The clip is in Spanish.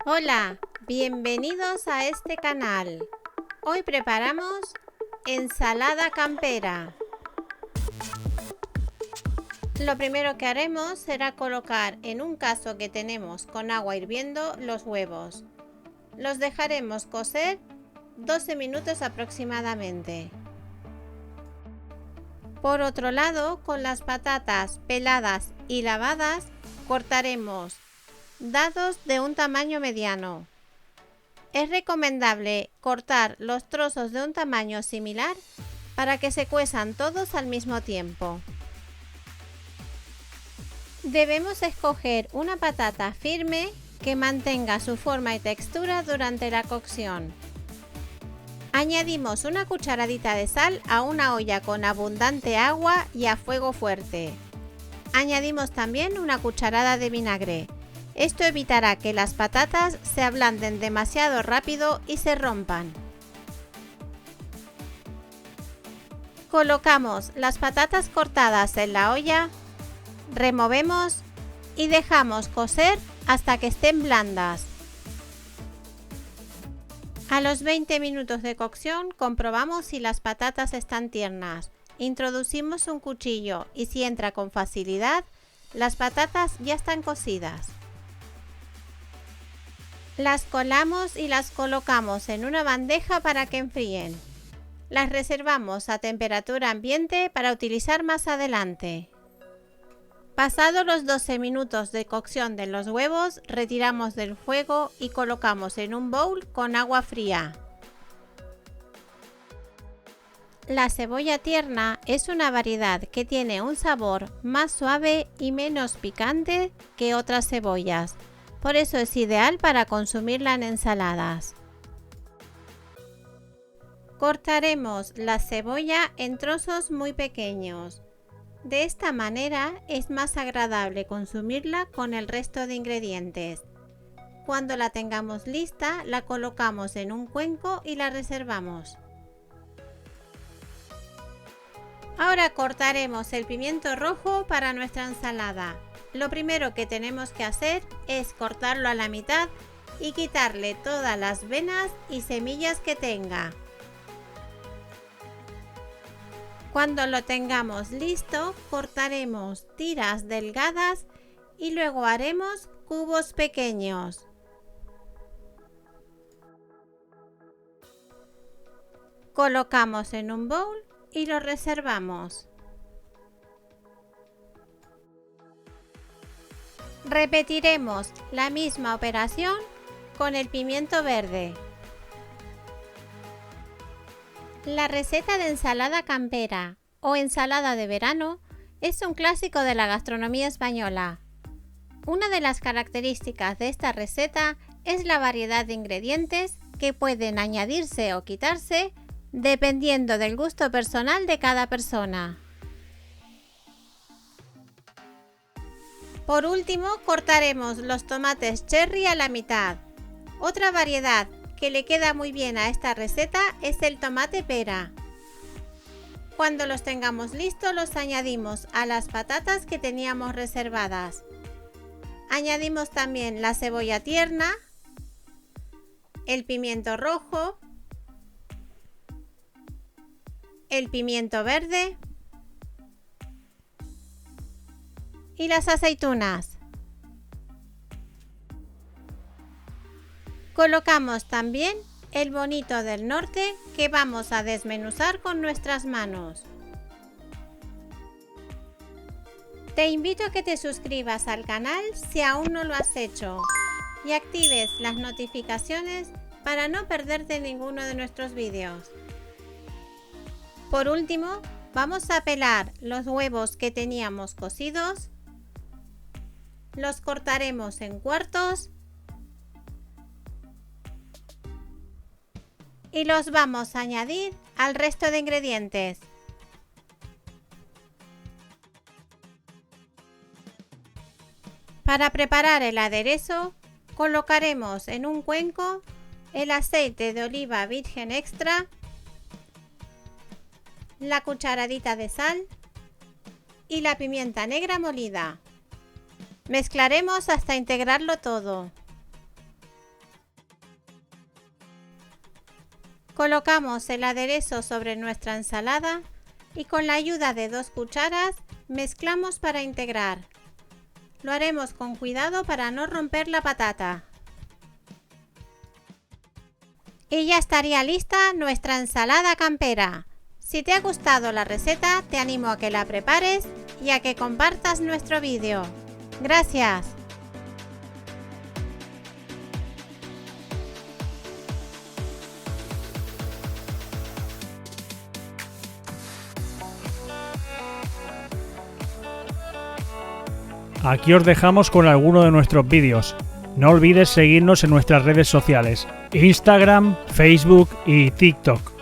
Hola, bienvenidos a este canal. Hoy preparamos ensalada campera. Lo primero que haremos será colocar en un cazo que tenemos con agua hirviendo los huevos. Los dejaremos cocer 12 minutos aproximadamente. Por otro lado, con las patatas peladas y lavadas, cortaremos dados de un tamaño mediano. Es recomendable cortar los trozos de un tamaño similar para que se cuezan todos al mismo tiempo. Debemos escoger una patata firme que mantenga su forma y textura durante la cocción. Añadimos una cucharadita de sal a una olla con abundante agua y a fuego fuerte. Añadimos también una cucharada de vinagre. Esto evitará que las patatas se ablanden demasiado rápido y se rompan. Colocamos las patatas cortadas en la olla, removemos y dejamos cocer hasta que estén blandas. A los 20 minutos de cocción comprobamos si las patatas están tiernas. Introducimos un cuchillo y si entra con facilidad, las patatas ya están cocidas. Las colamos y las colocamos en una bandeja para que enfríen. Las reservamos a temperatura ambiente para utilizar más adelante. Pasados los 12 minutos de cocción de los huevos, retiramos del fuego y colocamos en un bowl con agua fría. La cebolla tierna es una variedad que tiene un sabor más suave y menos picante que otras cebollas. Por eso es ideal para consumirla en ensaladas. Cortaremos la cebolla en trozos muy pequeños. De esta manera es más agradable consumirla con el resto de ingredientes. Cuando la tengamos lista, la colocamos en un cuenco y la reservamos. Ahora cortaremos el pimiento rojo para nuestra ensalada. Lo primero que tenemos que hacer es cortarlo a la mitad y quitarle todas las venas y semillas que tenga. Cuando lo tengamos listo, cortaremos tiras delgadas y luego haremos cubos pequeños. Colocamos en un bowl y lo reservamos. Repetiremos la misma operación con el pimiento verde. La receta de ensalada campera o ensalada de verano es un clásico de la gastronomía española. Una de las características de esta receta es la variedad de ingredientes que pueden añadirse o quitarse dependiendo del gusto personal de cada persona. Por último, cortaremos los tomates cherry a la mitad. Otra variedad que le queda muy bien a esta receta es el tomate pera. Cuando los tengamos listos, los añadimos a las patatas que teníamos reservadas. Añadimos también la cebolla tierna, el pimiento rojo, el pimiento verde y las aceitunas. Colocamos también el bonito del norte que vamos a desmenuzar con nuestras manos. Te invito a que te suscribas al canal si aún no lo has hecho y actives las notificaciones para no perderte ninguno de nuestros vídeos. Por último, vamos a pelar los huevos que teníamos cocidos. Los cortaremos en cuartos y los vamos a añadir al resto de ingredientes. Para preparar el aderezo, colocaremos en un cuenco el aceite de oliva virgen extra, la cucharadita de sal y la pimienta negra molida. Mezclaremos hasta integrarlo todo. Colocamos el aderezo sobre nuestra ensalada y con la ayuda de 2 cucharas mezclamos para integrar. Lo haremos con cuidado para no romper la patata. Y ya estaría lista nuestra ensalada campera. Si te ha gustado la receta, te animo a que la prepares y a que compartas nuestro vídeo. ¡Gracias! Aquí os dejamos con alguno de nuestros vídeos. No olvides seguirnos en nuestras redes sociales, Instagram, Facebook y TikTok.